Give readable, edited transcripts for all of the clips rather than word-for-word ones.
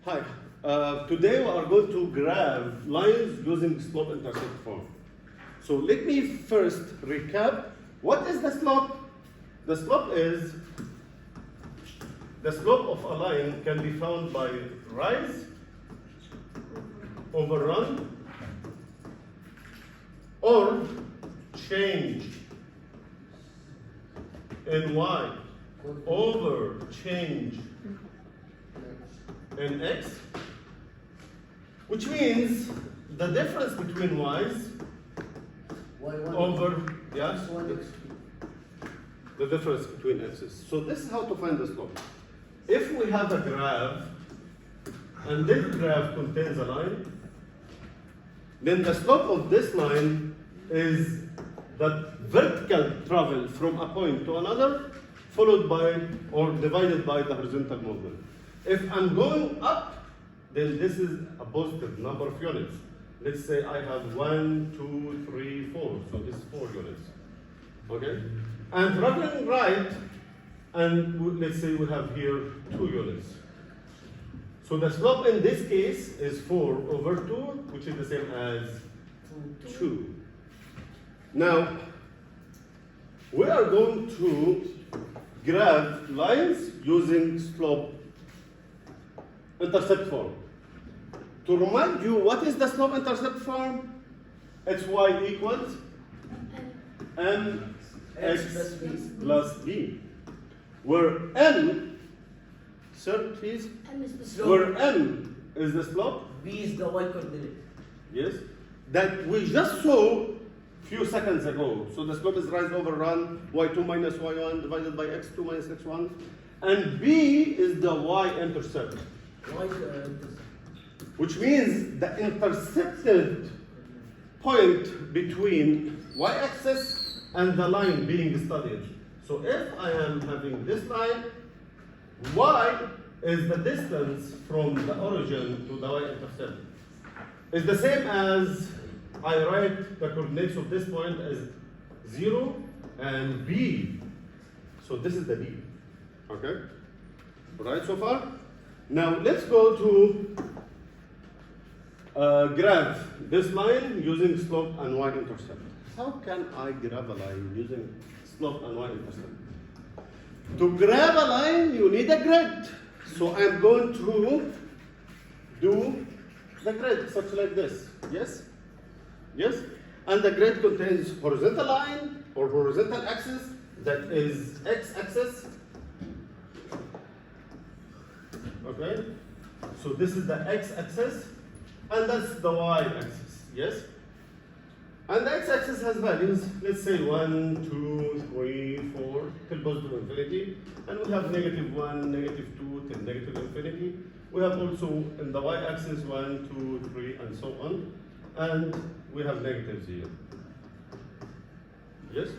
Hi. Today we are going to graph lines using slope-intercept form. So let me first recap. What is the slope? The slope is the slope of a line can be found by rise, overrun, or change in y over change in x, which means the difference between y's over the difference between x's. So this is how to find the slope. If we have a graph and this graph contains a line, then the slope of this line is the vertical travel from a point to another followed by or divided by the horizontal movement. If I'm going up, then this is a positive number of units. Let's say I have 1, 2, 3, 4. So this is 4 units. Okay? And traveling right, and let's say we have here 2 units. So the slope in this case is 4 over 2, which is the same as 2. Now, we are going to graph lines using slope-intercept form. To remind you, what is the slope-intercept form? It's y equals mx plus b. Where m, sir, please? M is the slope. Where m is the slope? B is the y coordinate. Yes. That we just saw few seconds ago. So the slope is rise over run, y2 minus y1 divided by x2 minus x1. And b is the y-intercept. Which means the intercepted point between y-axis and the line being studied. So if I am having this line, y is the distance from the origin to the y-intercept. It's the same as I write the coordinates of this point as 0 and b. So this is the b. Okay? Right so far? Now let's go to graph this line using slope and y-intercept. How can I graph a line using slope and y-intercept? To graph a line, you need a grid. So I'm going to do the grid, such like this. Yes? Yes? And the grid contains horizontal line or horizontal axis, that is x-axis. Okay? So this is the x-axis, and that's the y-axis. Yes? And the x-axis has values, let's say 1, 2, 3, 4, till positive infinity. And we have negative 1, negative 2, till negative infinity. We have also in the y-axis 1, 2, 3, and so on. And we have negative 0. Yes?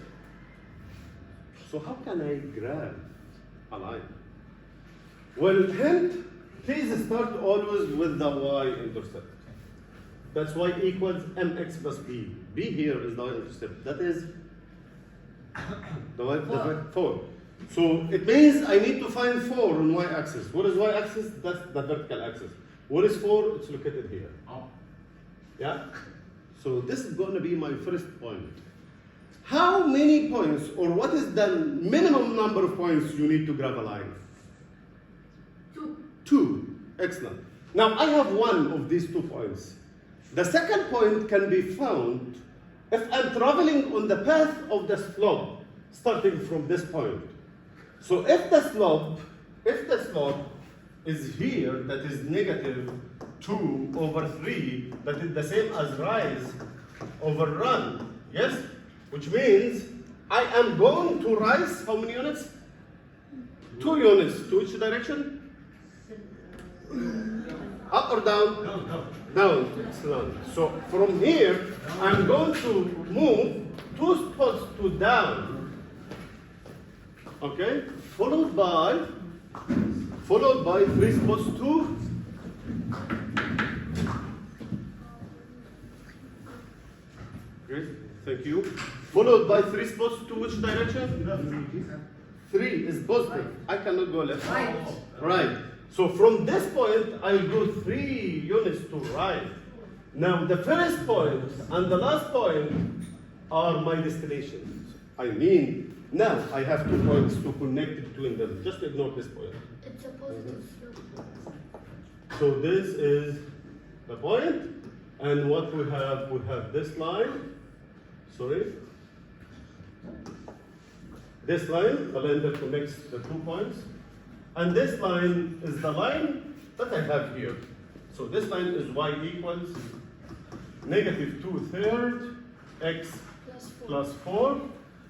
So how can I graph a line? Well, hint, please start always with the y-intercept. That's y equals mx plus b. B here is the y-intercept. That is the 4. So it means I need to find 4 on y-axis. What is y-axis? That's the vertical axis. What is 4? It's located here. Yeah? So this is going to be my first point. How many points, or what is the minimum number of points you need to graph a line? 2. Excellent. Now I have one of these 2 points. The second point can be found if I'm traveling on the path of the slope, starting from this point. So if the slope is here, that is negative 2 over 3, that is the same as rise over run, yes? Which means I am going to rise how many units? 2 units. To which direction? Up or down? Down. Excellent. So from here, I'm going to move 2 spots to down. Okay? Followed by 3 spots to great, thank you. Followed by 3 spots to which direction? 3 is positive. I cannot go left. Right. Right. So from this point, I'll go 3 units to right. Now the first point and the last point are my destinations. I mean, now I have 2 points to connect between them. Just ignore this point. It's a positive slope. So this is the point, and what we have this line, sorry. This line, the line that connects the 2 points, and this line is the line that I have here. So this line is y equals negative 2/3 x plus 4,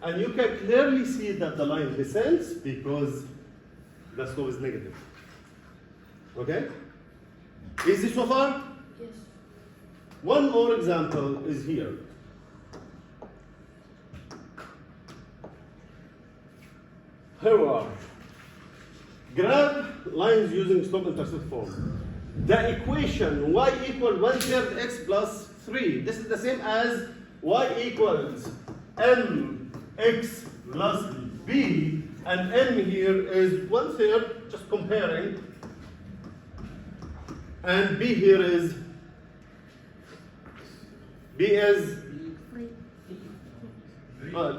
and you can clearly see that the line descends because the slope is negative. Okay? Easy so far? Yes. One more example is here. Here we are. Graph lines using slope-intercept form. The equation y equal 1/3 x plus 3. This is the same as y equals mx plus b, and m here is 1/3, just comparing, and b here is b is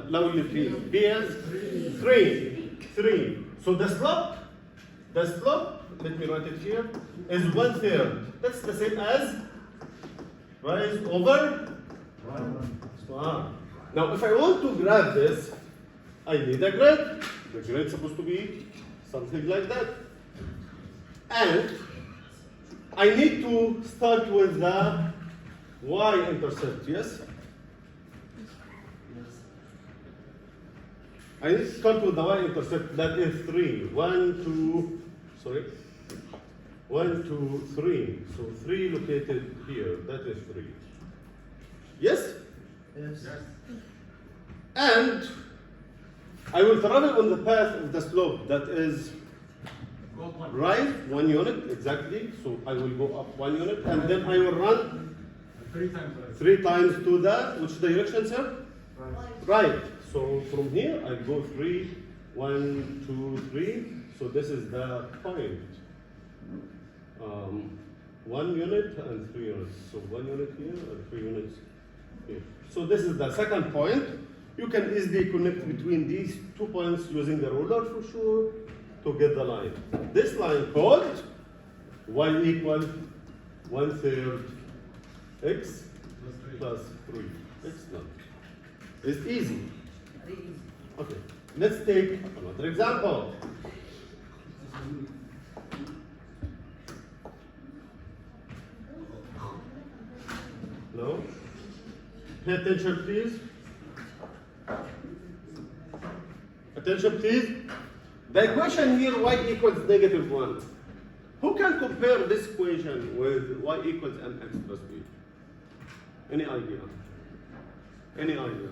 lovely 3. B is 3. So the slope, let me write it here, is 1/3. That's the same as rise over r. Now, if I want to graph this, I need a grid. The grid is supposed to be something like that. And I need to start with the y-intercept, yes? I need to start with the y-intercept, that is 3. 1, 2, 3. So 3 located here, that is 3. Yes? Yes. And I will travel on the path of the slope, that is right, 1 unit, exactly. So I will go up 1 unit, and then I will run 3 times to the, which direction, sir? Right. So from here, I go 3, 1, 2, 3. So this is the point. 1 unit and 3 units. So 1 unit here and 3 units here. So this is the second point. You can easily connect between these 2 points using the ruler for sure to get the line. This line called y equal 1/3 x plus 3. Excellent. It's easy. Okay, let's take another example. No? Pay attention, please. Attention, please. The equation here, y equals -1. Who can compare this equation with y equals mx plus b? Any idea? Any idea?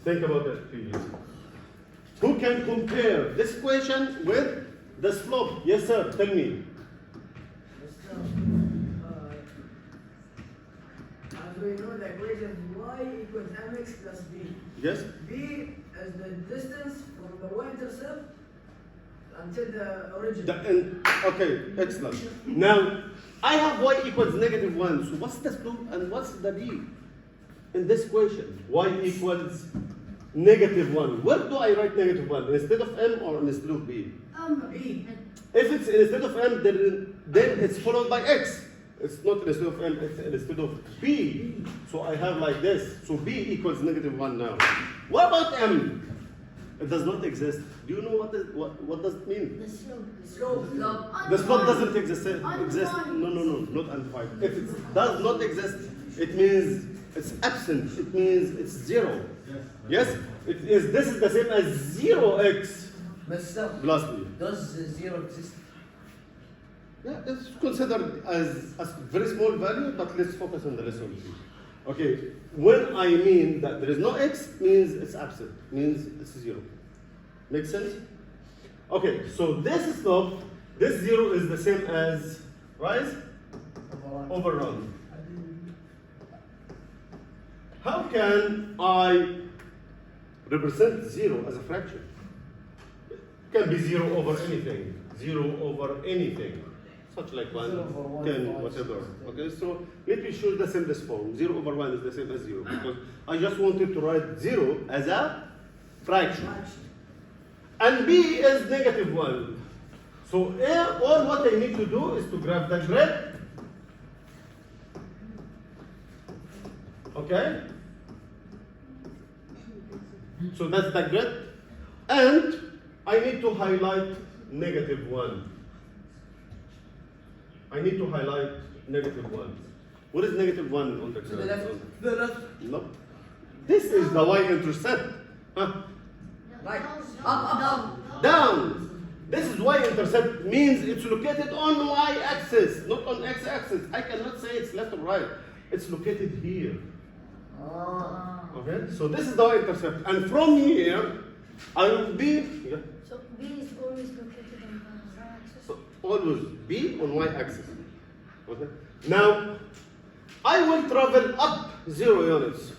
Think about it, please. Who can compare this equation with the slope? Yes, sir. Tell me. As we know, the equation y equals mx plus b. Yes. B is the distance from the y-intercept until the origin. Okay, excellent. Now, I have y equals -1. So what's the slope and what's the b in this equation? Y equals -1. Where do I write -1? Instead of m or instead of b? B. If it's instead of m, then it's followed by x. It's not instead of m, it's instead of b. So I have like this. So b equals -1 now. What about m? It does not exist. Do you know what does it mean? The slope. Slope. The slope doesn't exist. No, not undefined. If it does not exist, it means it's absent. It means it's 0. Yes? It is. This is the same as 0x But still, plus b. does 0 exist? Yeah, it's considered as a very small value, but let's focus on the rest of it. Okay, when I mean that there is no x, means it's absent, means it's 0. Make sense? Okay, so this slope, this 0 is the same as rise over run. How can I represent 0 as a fraction? It can be 0 over anything. 0 over anything, such like 1, 0 over 1, 10, 5, whatever. 6, 10. Okay, so let me show the simplest form. 0 over 1 is the same as 0 because I just wanted to write 0 as a fraction. And b is negative 1. So all what I need to do is to grab the grid. Okay? So that's the grid. And I need to highlight negative 1. I need to highlight negative 1. What is negative 1 on the To the grid? left. To the left. No. This is the y-intercept. Huh? Right. Up. Down. This is y-intercept means it's located on y-axis, not on x-axis. I cannot say it's left or right. It's located here. Ah. Okay? So this is the y-intercept. And from here, I will be, yeah, So B is always located on the y-axis. so always be on y-axis. Okay? Now, I will travel up 0 units.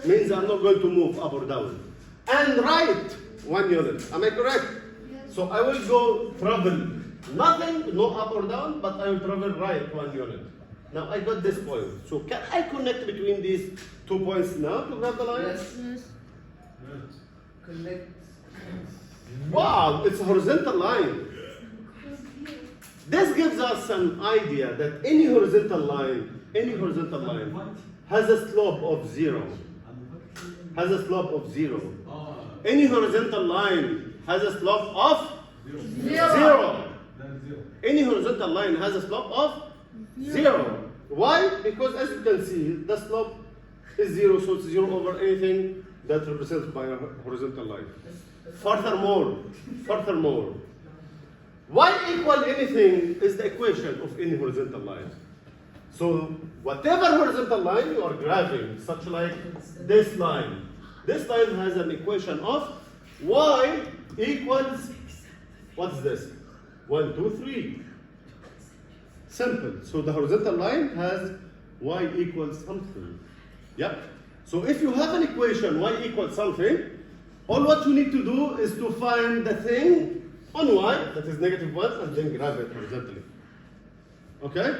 Means I'm not going to move up or down. And right 1 unit. Am I correct? So I will go travel nothing, no up or down, but I will travel right 1 unit. Now I got this point. So can I connect between these 2 points now to grab the line? Yes. Yes. Connect. Wow, it's a horizontal line. This gives us an idea that any horizontal line has a slope of 0. Has a slope of 0. Any horizontal line has a slope of 0. Any horizontal line has a slope of 0. Why? Because as you can see, the slope is 0, so it's 0 over anything that represents by a horizontal line. Furthermore, y equal anything is the equation of any horizontal line. So whatever horizontal line you are grabbing, such like this line has an equation of y equals, what's this? 1, 2, 3. Simple. So the horizontal line has y equals something. Yep. So if you have an equation y equals something, all what you need to do is to find the thing on y, that is negative 1, and then grab it horizontally. Okay?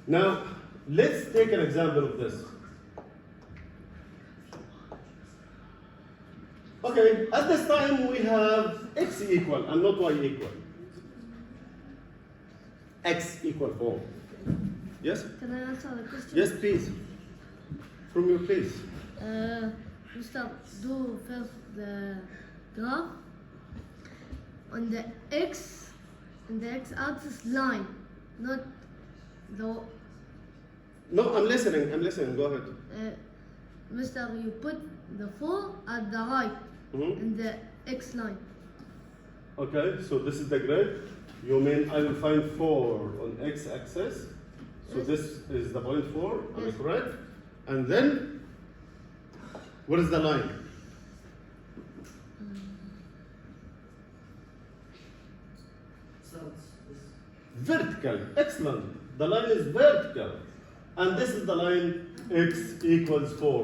Now, let's take an example of this. Okay, at this time we have x equal and not y equal. X equal 4. Yes? Can I answer the question? Yes, please. From your place. We start do first the graph on the x-axis line, not the. No, I'm listening. Go ahead. Mister, you put the 4 at the right in the x line. Okay, so this is the grid. You mean I will find 4 on x-axis. So Yes. this is the point 4. Am I Yes. correct? And then, what is the line? Vertical. Excellent. The line is vertical. And this is the line x equals 4.